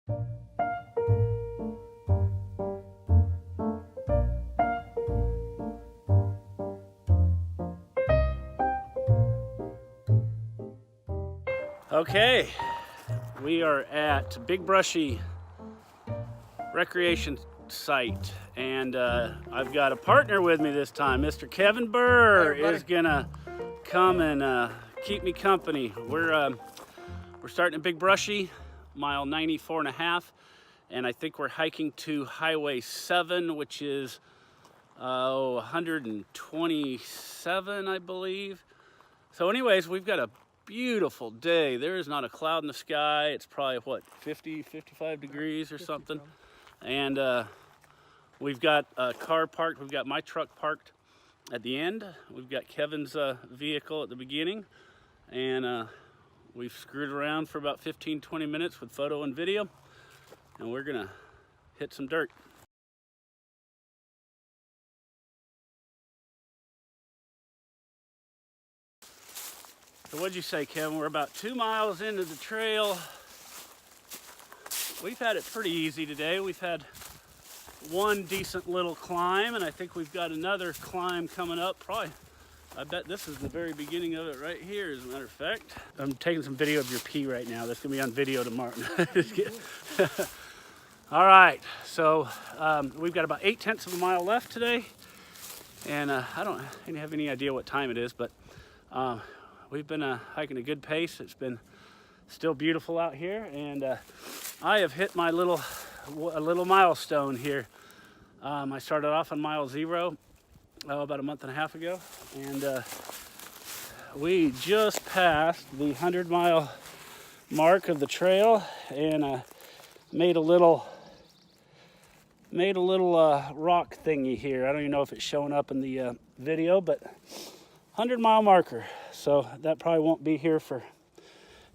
Okay, we are at Big Brushy Recreation Site, and I've got a partner with me this time. Mr. Kevin Burr is gonna come and keep me company. We're starting at Big Brushy, mile 94.5, and I think we're hiking to Highway 7, which is 127, I believe. So anyways, we've got a beautiful day. There is not a cloud in the sky. It's probably what, 50, 55 degrees or something. And we've got a car parked. We've got my truck parked at the end. We've got Kevin's vehicle at the beginning. And we've screwed around for about 15-20 minutes with photo and video. And we're gonna hit some dirt. So what'd you say, Kevin? We're about 2 miles into the trail. We've had it pretty easy today. We've had one decent little climb, and I think we've got another climb coming up. Probably, I bet this is the very beginning of it right here, as a matter of fact. I'm taking some video of your pee right now. That's gonna be on video tomorrow. All right, so we've got about 8/10 of a mile left today. And I don't have any idea what time it is, but we've been hiking a good pace. It's been still beautiful out here, and I have hit my little milestone here. I started off on mile 0 about a month and a half ago, and we just passed the 100-mile mark of the trail, and made a little rock thingy here. I don't even know if it's showing up in the video, but 100-mile marker. So that probably won't be here for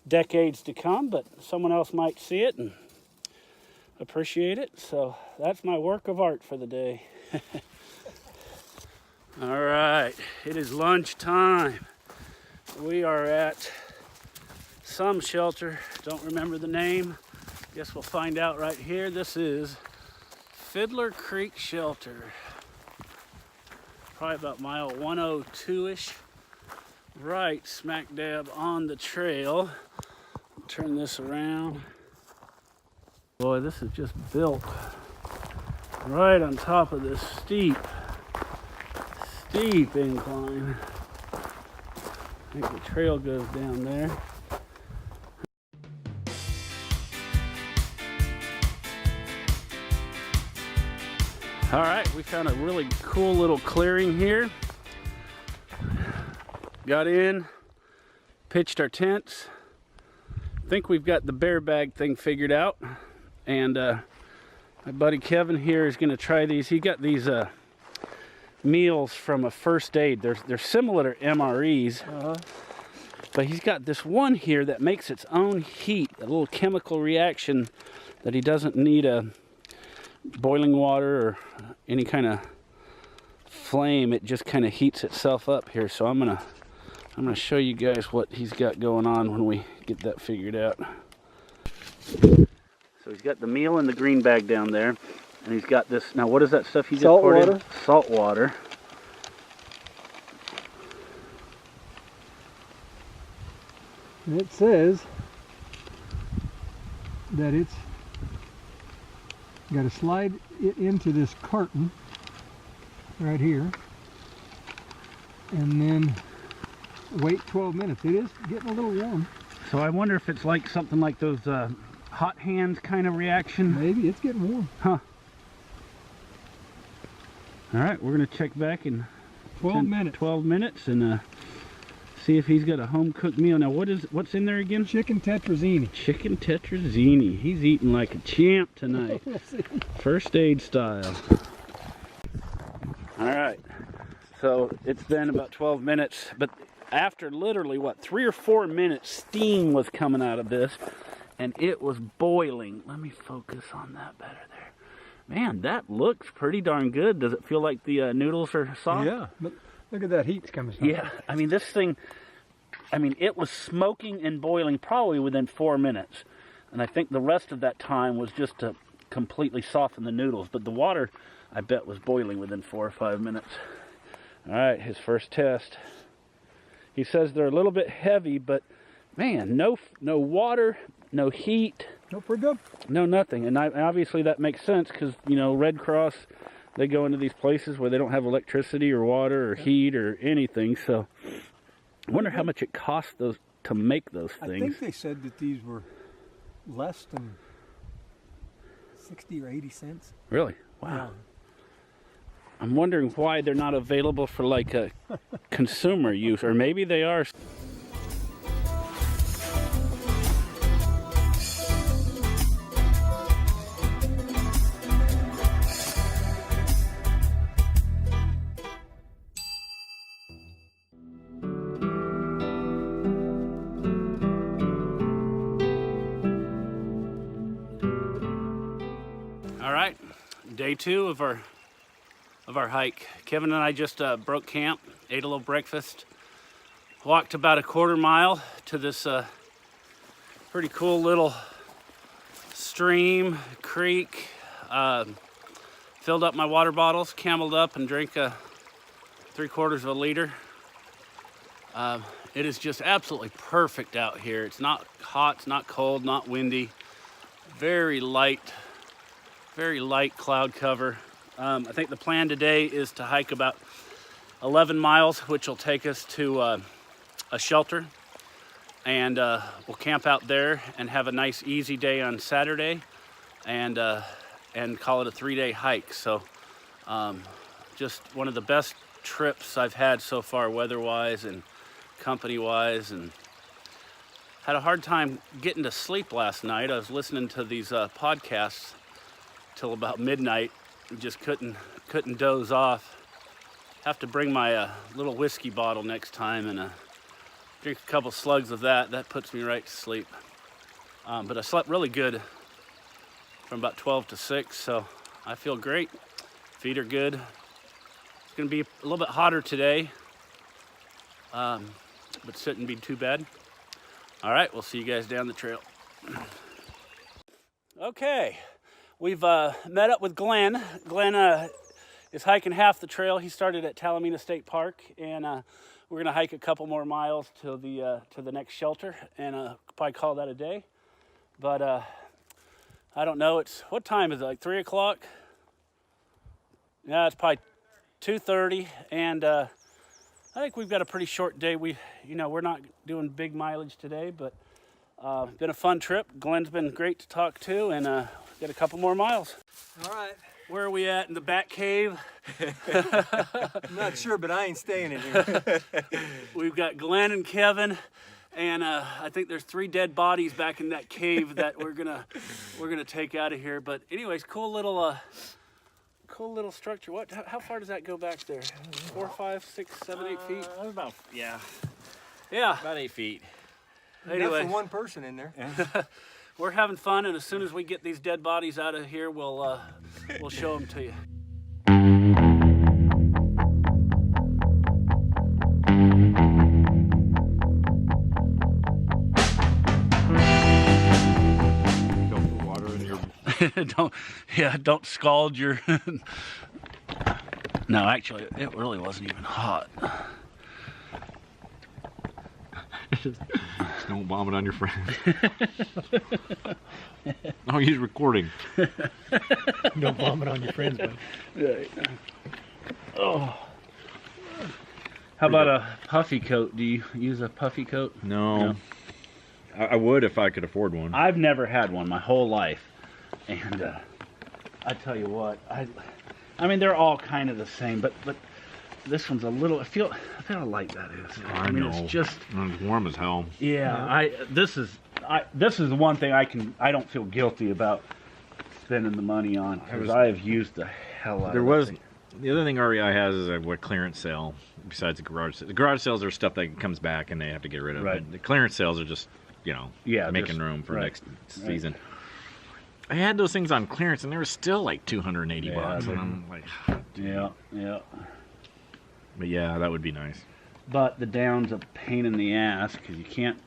decades to come, but someone else might see it and appreciate it. So that's my work of art for the day. All right, it is lunch time. We are at some shelter, don't remember the name. Guess we'll find out right here. This is Fiddler Creek Shelter. Probably about mile 102-ish. Right smack dab on the trail. Turn this around. Boy, this is just built right on top of this steep incline. I think the trail goes down there. All right, we found a really cool little clearing here. Got in, pitched our tents. I think we've got the bear bag thing figured out. And my buddy Kevin here is gonna try these. He got these meals from a first aid. They're similar to MREs, but he's got this one here that makes its own heat, a little chemical reaction that he doesn't need a boiling water or any kind of flame. It just kind of heats itself up here. So I'm gonna show you guys what he's got going on when we get that figured out. So he's got the meal in the green bag down there, and he's got this. Now what is that stuff he just poured in? Salt water. And it says that it's got to slide it into this carton right here, and then wait 12 minutes. It is getting a little warm. So I wonder if it's like something like those hot hands kind of reaction. Maybe it's getting warm. Huh. All right, we're gonna check back in 12 minutes. 12 minutes and see if he's got a home cooked meal. Now what's in there again? Chicken tetrazzini. Chicken tetrazzini. He's eating like a champ tonight. First aid style. All right, so it's been about 12 minutes, but after literally what, 3 or 4 minutes, steam was coming out of this, and it was boiling. Let me focus on that better there. Man, that looks pretty darn good. Does it feel like the noodles are soft? Yeah, but look at that heat coming. Yeah, I mean, this thing, it was smoking and boiling probably within 4 minutes. And I think the rest of that time was just to completely soften the noodles. But the water, I bet, was boiling within 4 or 5 minutes. All right, his first test. He says they're a little bit heavy, but man, no water, no heat. No, pretty good. No, nothing. And obviously that makes sense because, you know, Red Cross, they go into these places where they don't have electricity or water or heat or anything. So I wonder how much it costs those to make those things. I think they said that these were less than 60 or 80 cents. Really? Wow. Yeah. I'm wondering why they're not available for like a consumer use, or maybe they are. All right, day 2 of our hike. Kevin and I just broke camp, ate a little breakfast, walked about a 1/4 mile to this pretty cool little stream, creek, filled up my water bottles, cameled up and drank 3/4 of a liter. It is just absolutely perfect out here. It's not hot, it's not cold, not windy. Very light cloud cover. I think the plan today is to hike about 11 miles, which will take us to a shelter. And we'll camp out there and have a nice easy day on Saturday and call it a 3-day hike. So just one of the best trips I've had so far, weather-wise and company-wise, and had a hard time getting to sleep last night. I was listening to these podcasts till about midnight. Just couldn't doze off. Have to bring my little whiskey bottle next time and drink a couple slugs of that. That puts me right to sleep. But I slept really good from about 12 to 6, so I feel great. Feet are good. It's gonna be a little bit hotter today, but it shouldn't be too bad. All right, we'll see you guys down the trail. Okay. We've met up with Glenn. Glenn is hiking half the trail. He started at Talamina State Park, and we're gonna hike a couple more miles to the next shelter, and probably call that a day. But I don't know. What time is it? Like 3 o'clock? Yeah, it's probably 2:30, and I think we've got a pretty short day. We're not doing big mileage today, but been a fun trip. Glenn's been great to talk to, and got a couple more miles. All right. Where are we at? In the back cave? I'm not sure, but I ain't staying in here. We've got Glenn and Kevin, and I think there's 3 dead bodies back in that cave that we're gonna take out of here. But anyways, cool little structure. How far does that go back there? 4, 5, 6, 7, 8 feet? About, yeah, Yeah. about 8 feet. Anyway, Enough for one person in there. we're having fun, and as soon as we get these dead bodies out of here, we'll show them to you. Don't put water in your... don't scald your... No, actually, it really wasn't even hot. Don't vomit on your friends. Oh, he's recording. Don't vomit on your friends, buddy. Right. Oh. How about a puffy coat? Do you use a puffy coat? No. I would if I could afford one. I've never had one my whole life, and I tell you what, I mean they're all kind of the same, but this one's a little. I feel how light that is. I mean, know. It's just it's warm as hell. Yeah. This is the one thing I don't feel guilty about spending the money on, because I have used the hell out of it. The other thing REI has is a clearance sale besides the garage sale. The garage sales are stuff that comes back and they have to get rid of. Right. But the clearance sales are just, making room for next season. I had those things on clearance and they were still like $280 bucks, and I'm like, yeah. But yeah, that would be nice. But the down's a pain in the ass because you can't.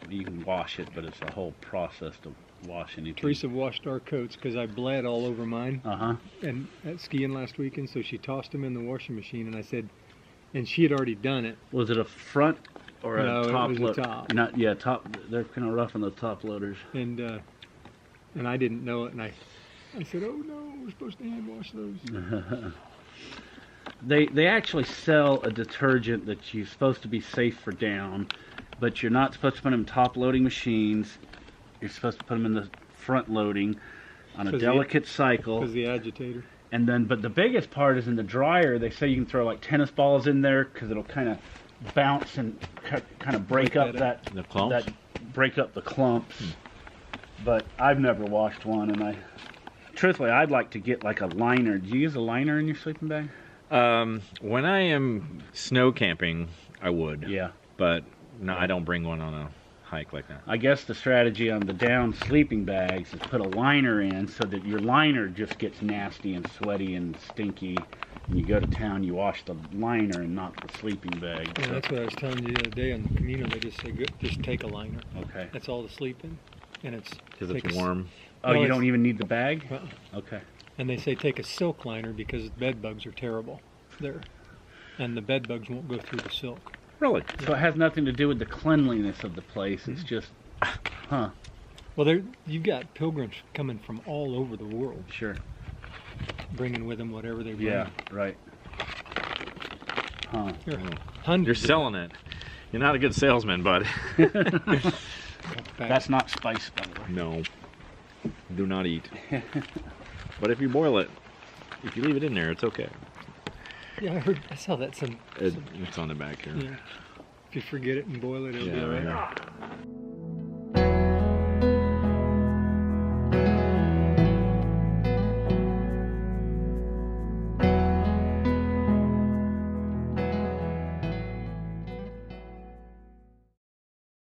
You can wash it, but it's a whole process to wash anything. Teresa washed our coats because I bled all over mine. Uh-huh. And at skiing last weekend, so she tossed them in the washing machine, and I said, and she had already done it. Was it a front or a top? No, it was a top. Not, yeah, top. They're kind of rough on the top loaders. And I didn't know it, and I said, oh no, we're supposed to hand wash those. They actually sell a detergent that you're supposed to be safe for down, but you're not supposed to put them in top loading machines. You're supposed to put them in the front loading on a delicate cycle. Because the agitator. And then, but the biggest part is in the dryer. They say you can throw like tennis balls in there because it'll kind of bounce and kind of break up the clumps. Break up the clumps. But I've never washed one, and truthfully, I'd like to get like a liner. Do you use a liner in your sleeping bag? When I am snow camping, I would. Yeah. But no, I don't bring one on a hike like that. I guess the strategy on the down sleeping bags is put a liner in so that your liner just gets nasty and sweaty and stinky. When you go to town, you wash the liner and not the sleeping bag. Yeah, that's what I was telling you the other day on the Camino. They just say, just take a liner. Okay. That's all to sleep in. And it's... Because it's warm. Oh, you don't even need the bag? Okay. And they say take a silk liner because bed bugs are terrible there. And the bed bugs won't go through the silk. Really? So it has nothing to do with the cleanliness of the place. It's just, huh. Well, you've got pilgrims coming from all over the world. Sure. Bringing with them whatever they bring. Yeah, right. Huh. You're selling it. You're not a good salesman, bud. That's not spice, by the way. No. Do not eat. But if you boil it, if you leave it in there, it's okay. Yeah, I saw that it's on the back here. Yeah. If you forget it and boil it, it'll be all right.